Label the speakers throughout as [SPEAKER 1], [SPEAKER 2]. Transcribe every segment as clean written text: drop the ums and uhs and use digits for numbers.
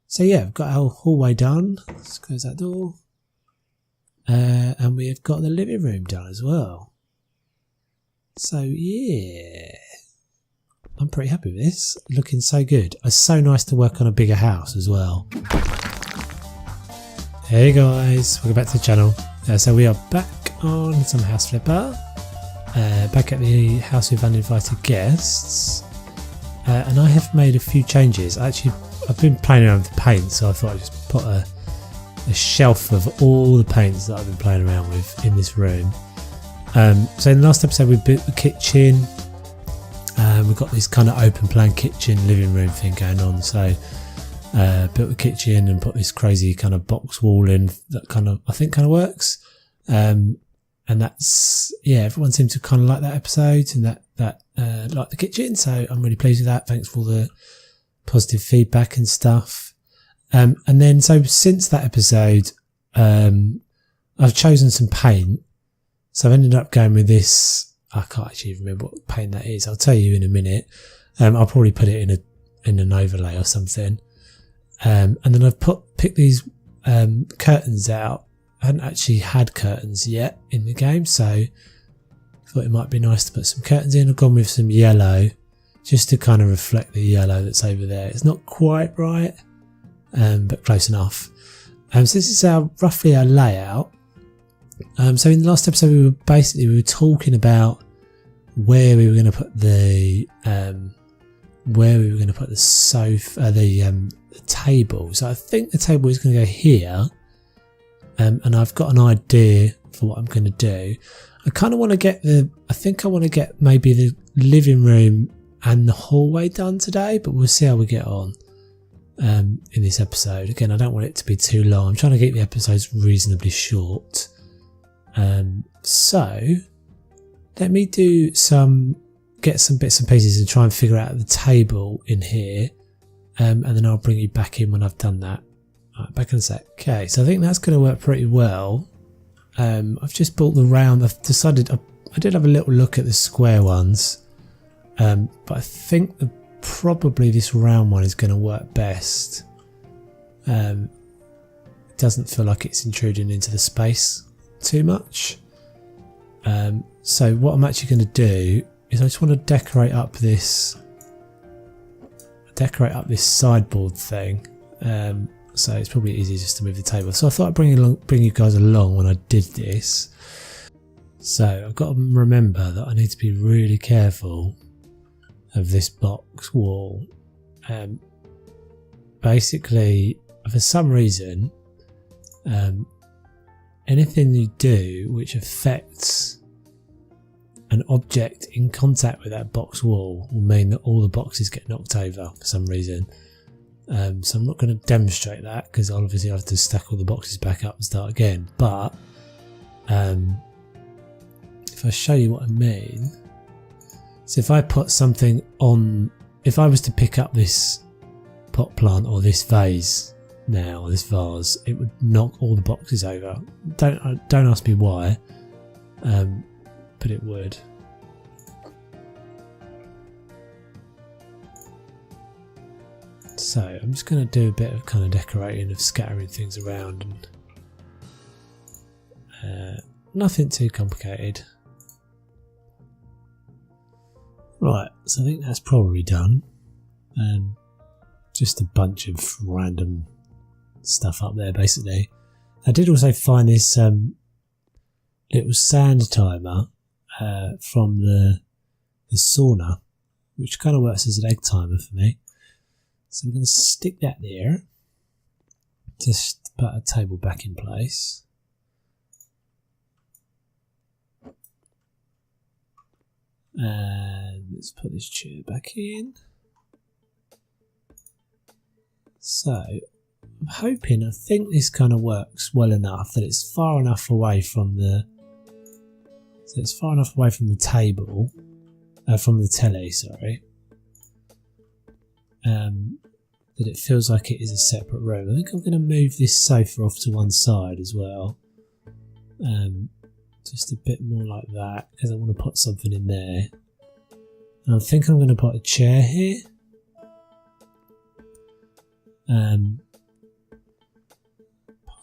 [SPEAKER 1] So yeah, we've got our hallway done. Let's close that door. And we have got the living room done as well. So yeah, I'm pretty happy with this. Looking so good. It's so nice to work on a bigger house as well. Hey guys, welcome back to the channel. So we are back on some House Flipper. Back at the house with uninvited guests. And I have made a few changes. I've been playing around with the paint, so I thought I'd just put a shelf of all the paints that I've been playing around with in this room. So in the last episode we built the kitchen. We've got this kind of open plan kitchen living room thing going on. So built the kitchen and put this crazy kind of box wall in that I think kind of works. And that's, yeah, everyone seemed to kind of like that episode and that like the kitchen. So I'm really pleased with that. Thanks for all the positive feedback and stuff. And then, so since that episode, I've chosen some paint. So I've ended up going with this. I can't actually remember what paint that is. I'll tell you in a minute. I'll probably put it in an overlay or something. And then I've picked these curtains out. I hadn't actually had curtains yet in the game, so I thought it might be nice to put some curtains in. I've gone with some yellow just to kind of reflect the yellow that's over there. It's not quite right, but close enough. So this is roughly our layout. So in the last episode we were talking about where we were going to put the sofa, the table. So I think the table is going to go here. And I've got an idea for what I'm going to do. I kind of want to get maybe the living room and the hallway done today, but we'll see how we get on in this episode. Again, I don't want it to be too long. I'm trying to keep the episodes reasonably short. So let me get some bits and pieces and try and figure out the table in here, and then I'll bring you back in when I've done that. Right, back in a sec. Okay, so I think that's going to work pretty well. I've just bought the round. I've decided I did have a little look at the square ones, but I think probably this round one is going to work best. It doesn't feel like it's intruding into the space too much. So what I'm actually going to do is I just want to decorate up this sideboard thing. So it's probably easier just to move the table. So I thought I'd bring you guys along when I did this. So I've got to remember that I need to be really careful of this box wall. Basically, for some reason, anything you do which affects an object in contact with that box wall will mean that all the boxes get knocked over for some reason. So I'm not going to demonstrate that because I'll obviously have to stack all the boxes back up and start again. But if I show you what I mean, so if I put something on, if I was to pick up this pot plant or this vase now, or this vase, it would knock all the boxes over. Don't ask me why, but it would. So I'm just going to do a bit of kind of decorating, of scattering things around, and nothing too complicated. Right, so I think that's probably done. Just a bunch of random stuff up there basically. I did also find this little sand timer from the sauna, which kind of works as an egg timer for me. So I'm going to stick that there, just put a table back in place. And let's put this chair back in. So I'm hoping, I think this kind of works well enough that it's far enough away from the table, from the telly, sorry. That it feels like it is a separate room. I think I'm going to move this sofa off to one side as well. Just a bit more like that, because I want to put something in there. And I think I'm going to put a chair here.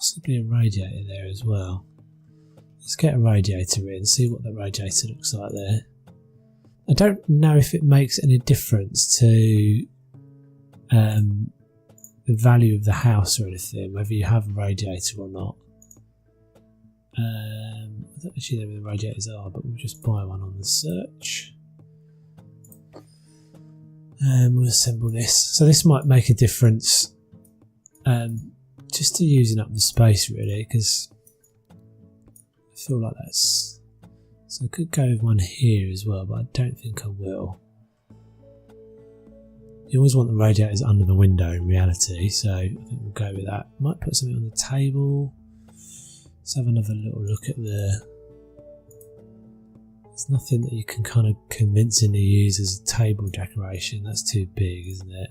[SPEAKER 1] possibly a radiator there as well. Let's get a radiator in, see what the radiator looks like there. I don't know if it makes any difference to the value of the house or anything, whether you have a radiator or not. I don't actually know where the radiators are, but we'll just buy one on the search. And we'll assemble this. So this might make a difference just to using up the space really, because I feel like that's... So I could go with one here as well, but I don't think I will. You always want the radiators under the window in reality, so I think we'll go with that. Might put something on the table. Let's have another little look at the... There's nothing that you can kind of convincingly use as a table decoration. That's too big, isn't it?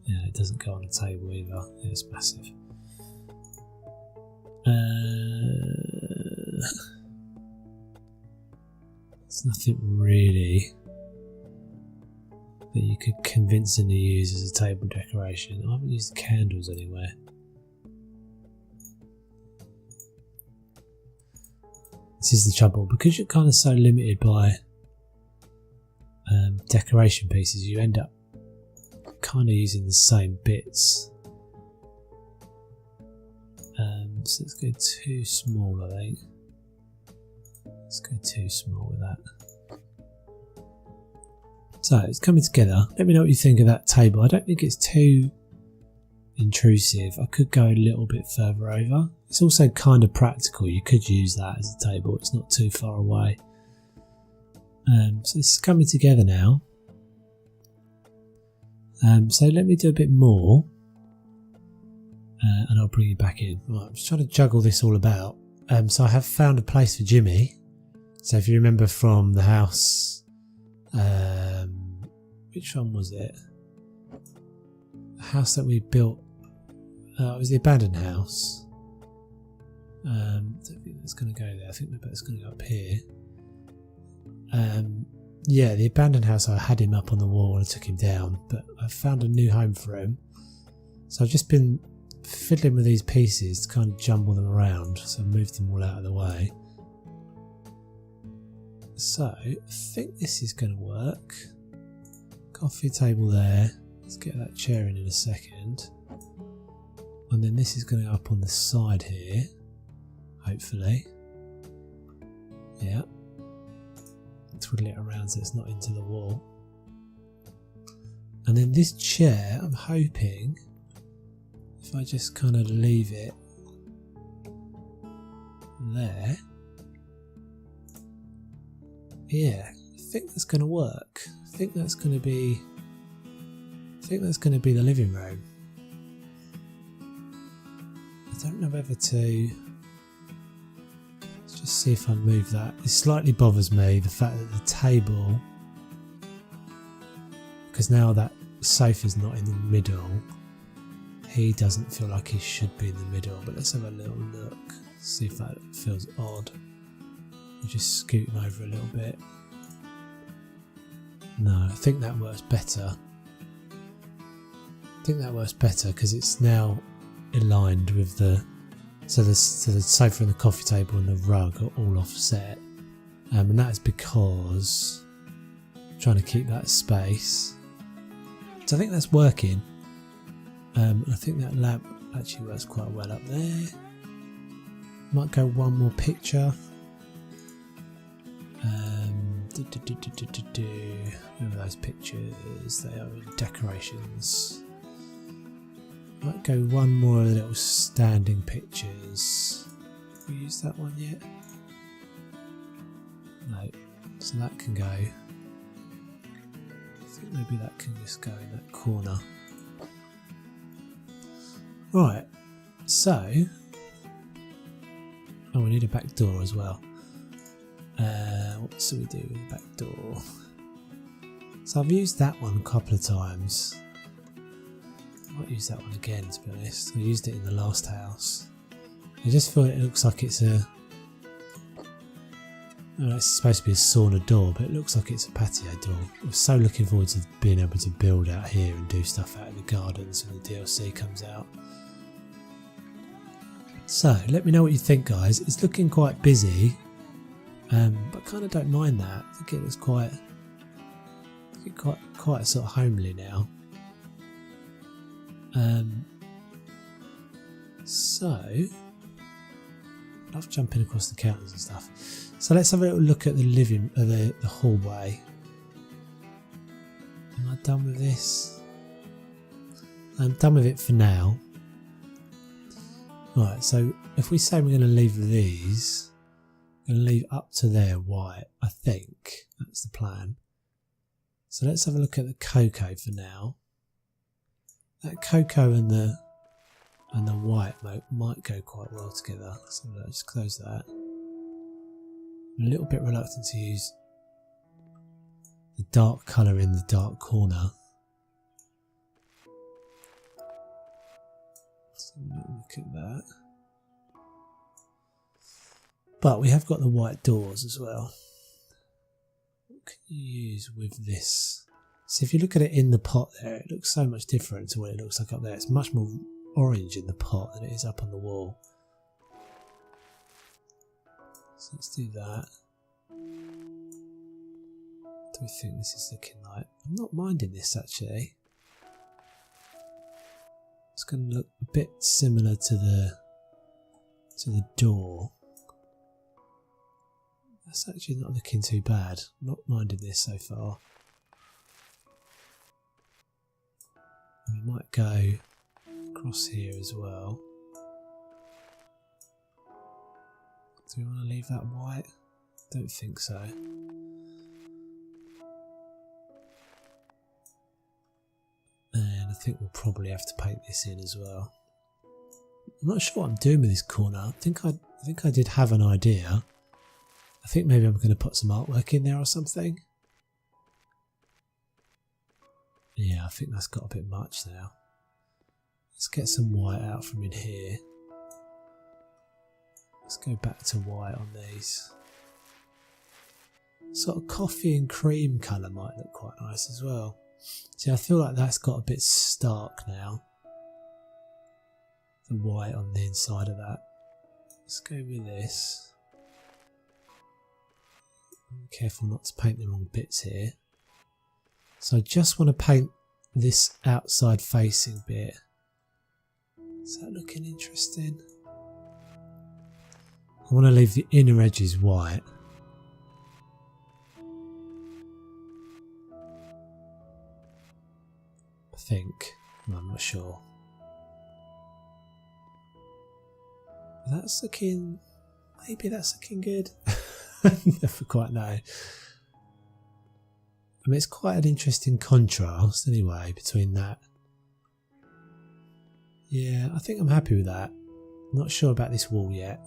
[SPEAKER 1] Yeah, it doesn't go on a table either. Yeah, it's massive. There's nothing really that you could convincingly use as a table decoration. I haven't used the candles anywhere. This is the trouble, because you're kind of so limited by decoration pieces, you end up kind of using the same bits. So let's go too small, I think. Let's go too small with that. So it's coming together. Let me know what you think of that table. I don't think it's too intrusive. I could go a little bit further over. It's also kind of practical. You could use that as a table. It's not too far away. So this is coming together now. So let me do a bit more. And I'll bring you back in. Right, I'm just trying to juggle this all about. So I have found a place for Jimmy. So if you remember from the house, which one was it? The house that we built. It was the abandoned house. I don't think that's going to go there. I think maybe it's going to go up here. Yeah, the abandoned house, I had him up on the wall and I took him down, but I found a new home for him. So I've just been fiddling with these pieces to kind of jumble them around. So I moved them all out of the way. So I think this is going to work. Coffee table there. Let's get that chair in a second. And then this is going to go up on the side here, hopefully. Yeah. Twiddle it around so it's not into the wall. And then this chair, I'm hoping, if I just kind of leave it there. Yeah, I think that's going to work. I think that's going to be the living room. I don't know whether to... Let's just see if I move that. It slightly bothers me, the fact that the table, because now that sofa's not in the middle, he doesn't feel like he should be in the middle. But let's have a little look, see if that feels odd. I'll just scoot him over a little bit. No, I think that works better. I think that works better because it's now aligned with the... So the sofa and the coffee table and the rug are all offset. And that is because I'm trying to keep that space. So I think that's working. I think that lamp actually works quite well up there. Might go one more picture. Where are those pictures? They are in decorations. Might go one more of the little standing pictures. Have we used that one yet? No. So that can go. I think maybe that can just go in that corner. Right. So. Oh, we need a back door as well. What should we do with the back door? So I've used that one a couple of times. I might use that one again, to be honest. I used it in the last house. I just feel it looks like it's a... Oh, it's supposed to be a sauna door, but it looks like it's a patio door. I'm so looking forward to being able to build out here and do stuff out in the gardens when the DLC comes out. So let me know what you think, guys. It's looking quite busy, but kind of don't mind that. I think it looks quite sort of homely now. So I love jumping across the counters and stuff. So let's have a little look at the the hallway. Am I done with this? I'm done with it for now. Right, so if we say we're going to leave these, we're going to leave up to there white, I think. That's the plan. So let's have a look at the cocoa for now. That cocoa and the white might go quite well together. So let's close that. I'm a little bit reluctant to use the dark colour in the dark corner. Let's have a little look at that. But we have got the white doors as well. What can you use with this? So if you look at it in the pot there, it looks so much different to what it looks like up there. It's much more orange in the pot than it is up on the wall. So let's do that. What do we think this is looking like? I'm not minding this actually. It's going to look a bit similar to the door. That's actually not looking too bad. I'm not minding this so far. We might go across here as well. Do we want to leave that white? Don't think so. And I think we'll probably have to paint this in as well. I'm not sure what I'm doing with this corner. I think I did have an idea. I think maybe I'm going to put some artwork in there or something. Yeah, I think that's got a bit much now. Let's get some white out from in here. Let's go back to white on these. Sort of coffee and cream colour might look quite nice as well. See, I feel like that's got a bit stark now. The white on the inside of that. Let's go with this. Be careful not to paint the wrong bits here. So I just want to paint this outside facing bit. Is that looking interesting? I want to leave the inner edges white. I think. I'm not sure. That's looking... Maybe that's looking good. Never quite know. I mean, it's quite an interesting contrast anyway between that. Yeah, I think I'm happy with that. I'm not sure about this wall yet.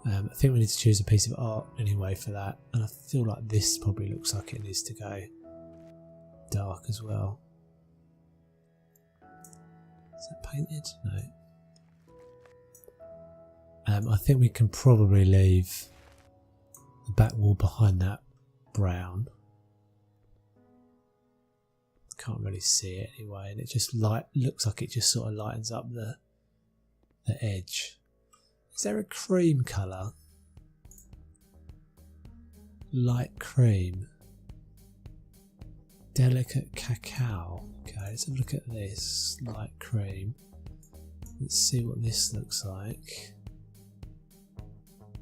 [SPEAKER 1] I think we need to choose a piece of art anyway for that, and I feel like this probably looks like it needs to go dark as well. Is that painted? No. I think we can probably leave the back wall behind that brown. Can't really see it anyway, and it just looks like it just sort of lightens up the edge. Is there a cream colour? Light cream. Delicate cacao. Okay, let's have a look at this. Light cream. Let's see what this looks like.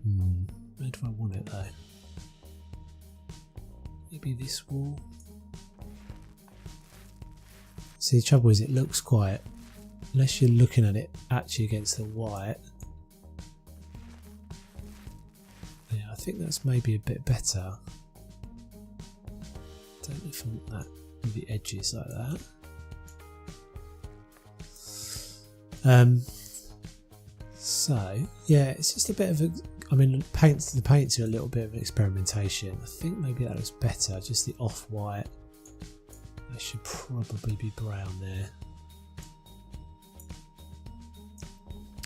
[SPEAKER 1] Where do I want it though? Maybe this wall. See, the trouble is it looks quite, unless you're looking at it actually against the white. Yeah, I think that's maybe a bit better. Don't know if I want that with the edges like that. So yeah, it's just a bit of a, I mean, the paints are a little bit of an experimentation. I think maybe that looks better, just the off-white. There should probably be brown there.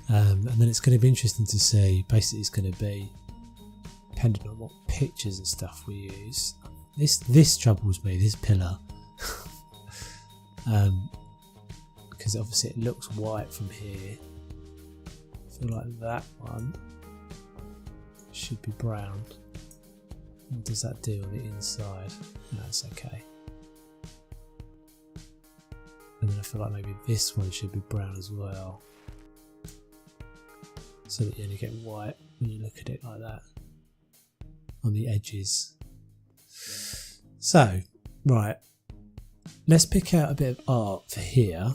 [SPEAKER 1] And then it's going to be interesting to see, basically it's going to be depending on what pictures and stuff we use. This troubles me, this pillar. Because obviously it looks white from here. feel like that one should be brown. What does that do on the inside? No, it's okay. And then I feel like maybe this one should be brown as well, so that you only get white when you look at it like that on the edges. So, right, let's pick out a bit of art for here.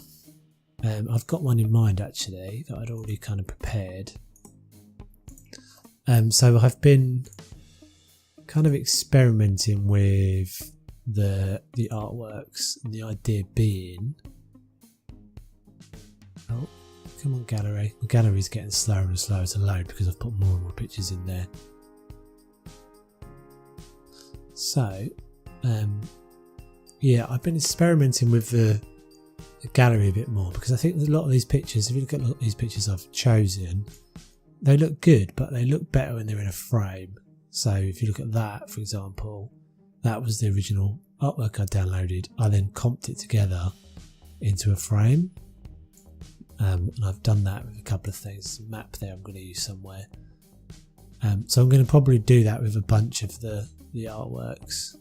[SPEAKER 1] I've got one in mind actually that I'd already kind of prepared. So I've been kind of experimenting with the artworks, and the idea being, oh, come on gallery. The gallery's getting slower and slower to load because I've put more and more pictures in there. So, yeah, I've been experimenting with the gallery a bit more, because I think a lot of these pictures, if you look at a lot of these pictures I've chosen, they look good, but they look better when they're in a frame. So if you look at that, for example, that was the original artwork I downloaded. I then comped it together into a frame, and I've done that with a couple of things. There's a map there I'm going to use somewhere. So I'm going to probably do that with a bunch of the artworks.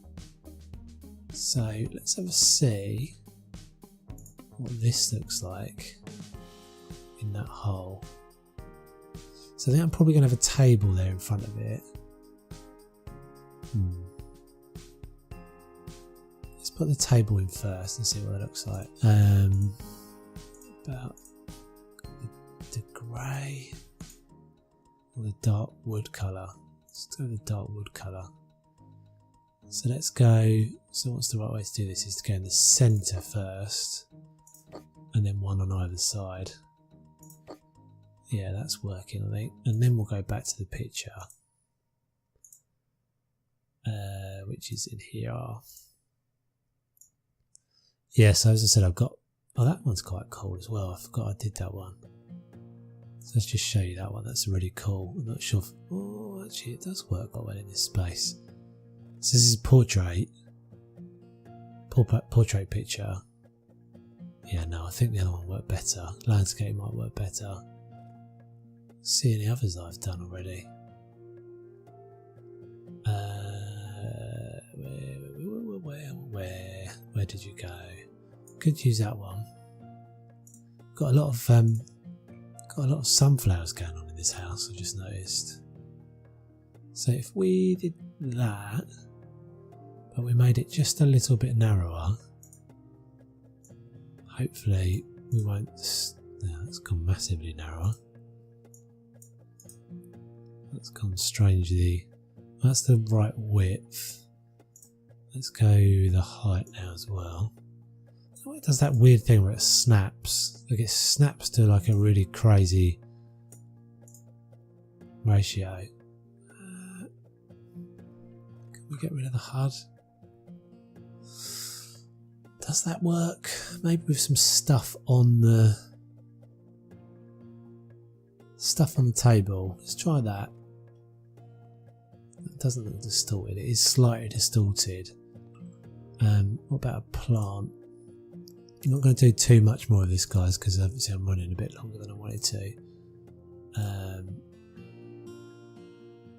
[SPEAKER 1] So let's have a see what this looks like in that hole. So I think I'm probably going to have a table there in front of it. Let's put the table in first and see what it looks like. About the grey or the dark wood colour. Let's go with the dark wood colour. So let's go. So what's the right way to do this? Is to go in the centre first, and then one on either side. Yeah, that's working, I think. And then we'll go back to the picture, which is in here. Yeah, so as I said, I've got... Oh, that one's quite cool as well. I forgot I did that one. So let's just show you that one. That's really cool. I'm not sure if... Oh, actually, it does work quite well in this space. So this is a portrait. Portrait picture. Yeah, no, I think the other one worked better. Landscape might work better. See any others that I've done already? Where did you go? Could use that one. Got a lot of sunflowers going on in this house, I just noticed. So if we did that, but we made it just a little bit narrower, hopefully we won't... No, it's gone massively narrower. That's gone strangely... That's the right width. Let's go the height now as well. Oh, it does that weird thing where it snaps. Like it snaps to like a really crazy ratio. Can we get rid of the HUD? Does that work? Maybe with some stuff on the table. Let's try that. It doesn't look distorted. It is slightly distorted. What about a plant? I'm not going to do too much more of this, guys, because obviously I'm running a bit longer than I wanted to.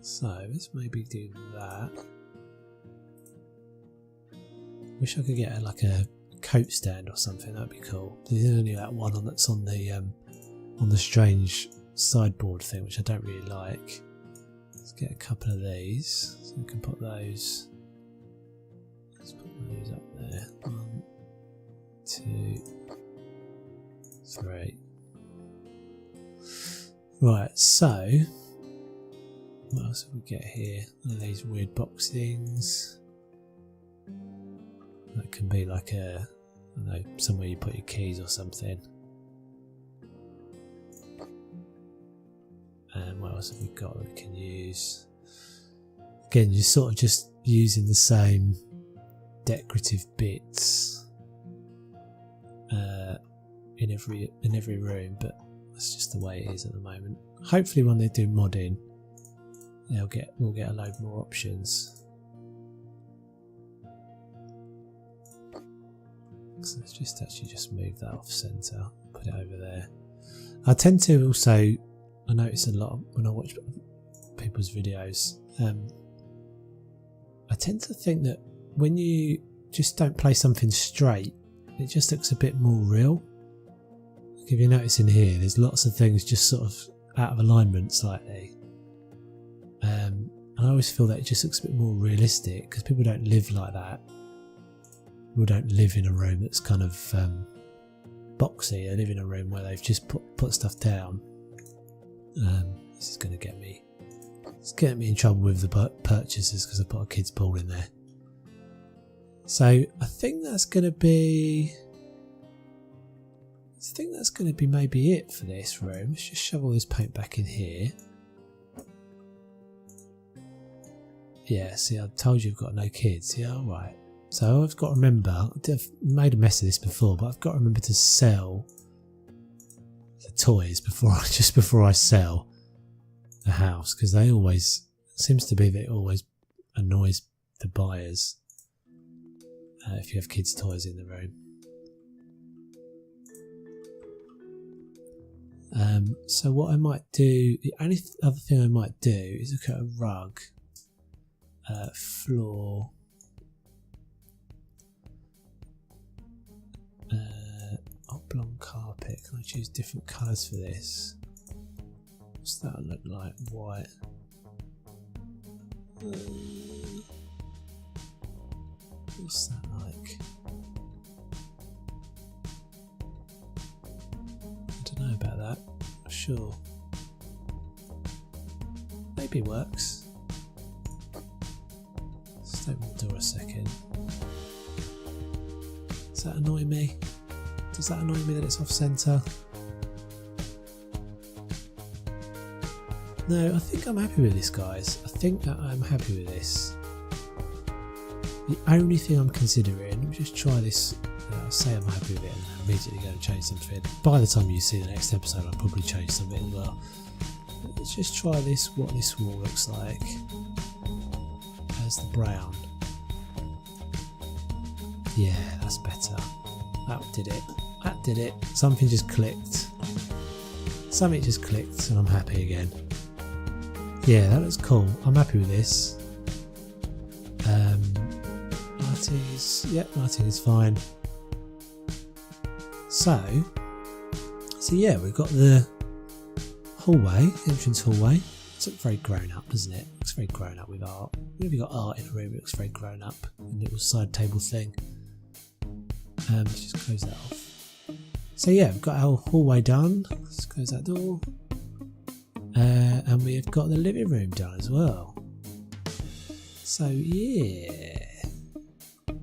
[SPEAKER 1] So let's maybe do that. Wish I could get like a coat stand or something. That'd be cool. There's only that one that's on the strange sideboard thing, which I don't really like. Let's get a couple of these, so we can put those. Let's put those up there. 1, 2, 3. Right, so what else have we get here? One of these weird box things. That can be like a, I don't know, somewhere you put your keys or something. And what else have we got that we can use? Again, you're sort of just using the same decorative bits in every room, but that's just the way it is at the moment. Hopefully, when they do modding, we'll get a load more options. So let's just actually just move that off centre, put it over there. I tend to also I notice a lot when I watch people's videos. I tend to think that when you just don't play something straight, it just looks a bit more real. Like if you notice in here, there's lots of things just sort of out of alignment slightly. And I always feel that it just looks a bit more realistic because people don't live like that. People don't live in a room that's kind of boxy. They live in a room where they've just put stuff down. This is going to get me. It's getting me in trouble with the purchases because I put a kid's pool in there. So I think that's going to be. I think that's going to be maybe it for this room. Let's just shove all this paint back in here. Yeah, see, I told you I've got no kids. Yeah, all right. So I've got to remember. I've made a mess of this before, but I've got to remember to sell the toys before I sell the house, because they always seems to be that it always annoys the buyers if you have kids' toys in the room. So what I might do, the only other thing I might do is look at a rug, floor, oblong carpet. Can I choose different colours for this? What's that look like? White. What's that like? I don't know about that. Not sure. Maybe it works. Let's open the door a second. Does that annoy me? Does that annoy me that it's off centre? No, I think I'm happy with this, guys. I think that I'm happy with this. The only thing I'm considering, let me just try this. I'll say I'm happy with it and then immediately go to change something. By the time you see the next episode, I'll probably change something as well. But let's just try this, what this wall looks like as the brown. Yeah, that's better. That did it. That did it. Something just clicked. Something just clicked and I'm happy again. Yeah, that looks cool. I'm happy with this. Lighting is fine. So yeah, we've got the hallway, entrance hallway. It's very grown up, doesn't it? Looks very grown up with art. Whenever you've got art in a room, it looks very grown up. A little side table thing. Let's just close that off. So yeah, we've got our hallway done. Let's close that door. And we've got the living room done as well. So yeah,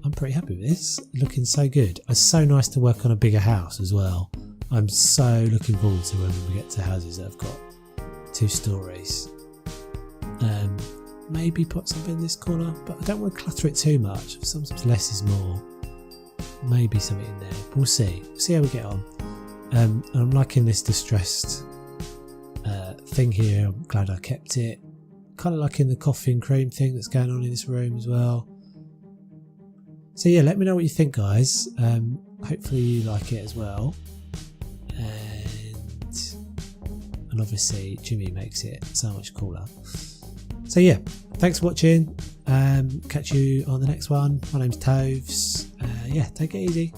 [SPEAKER 1] I'm pretty happy with this. Looking so good. It's so nice to work on a bigger house as well. I'm so looking forward to when we get to houses that have got 2 stories. Maybe put something in this corner, but I don't want to clutter it too much. Sometimes less is more. Maybe something in there. But we'll see. We'll see how we get on. And I'm liking this distressed thing here. I'm glad I kept it. Kind of liking the coffee and cream thing that's going on in this room as well. So yeah, let me know what you think, guys. Hopefully you like it as well. And obviously Jimmy makes it so much cooler. So yeah, thanks for watching. Catch you on the next one. My name's Toves. Yeah, take it easy.